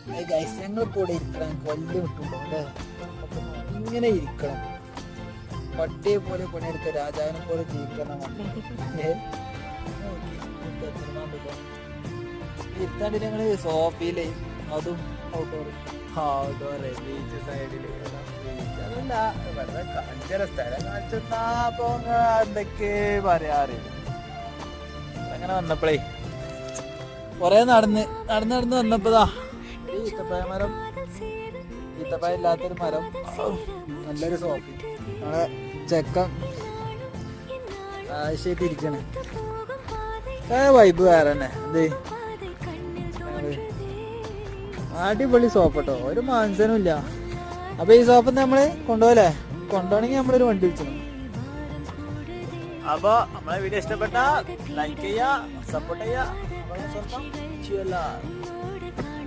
ഞങ്ങളിപ്പോ ഇവിടെ ഇരിക്കണം, കൊല്ലം വിട്ടുണ്ടോ അല്ലേ? ഇങ്ങനെ ഇരിക്കണം, പട്ടിയെ പോലെ പണിയെടുത്ത രാജാവിനെ പോലെ ജീവിക്കണം. ഇരുത്താണ്ട് ഞങ്ങള് സോഫയില്, അതും ഔട്ട്ഡോറ് ബീച്ച് സൈഡില്. അതല്ല വെറുതെ കാണിച്ച സ്ഥലം കാണിച്ചാ എന്തൊക്കെ പറയാറില്ല. അങ്ങനെ വന്നപ്പോഴേ കൊറേ നടന്ന് വന്നപ്പോതാ ഈത്തപ്പഴ മരം, ഈത്തപ്പഴം ഇല്ലാത്തൊരു മരം, നല്ലൊരു സോഫി. നമ്മളെ ചെക്കൻ ആവശ്യമായിട്ടിരിക്കണേ. വൈബ് വേറെ തന്നെ. ഇത് അടിപൊളി സോപ്പ് കേട്ടോ, ഒരു മാൻസനും ഇല്ല. അപ്പൊ ഈ സോപ്പ് നമ്മള് കൊണ്ടുപോകണമെങ്കിൽ നമ്മളൊരു വണ്ടി വിളിച്ചു. അപ്പൊ നമ്മളെ വീഡിയോ ഇഷ്ടപ്പെട്ട ലൈക്ക് ചെയ്യുക, സപ്പോർട്ട് ചെയ്യുക.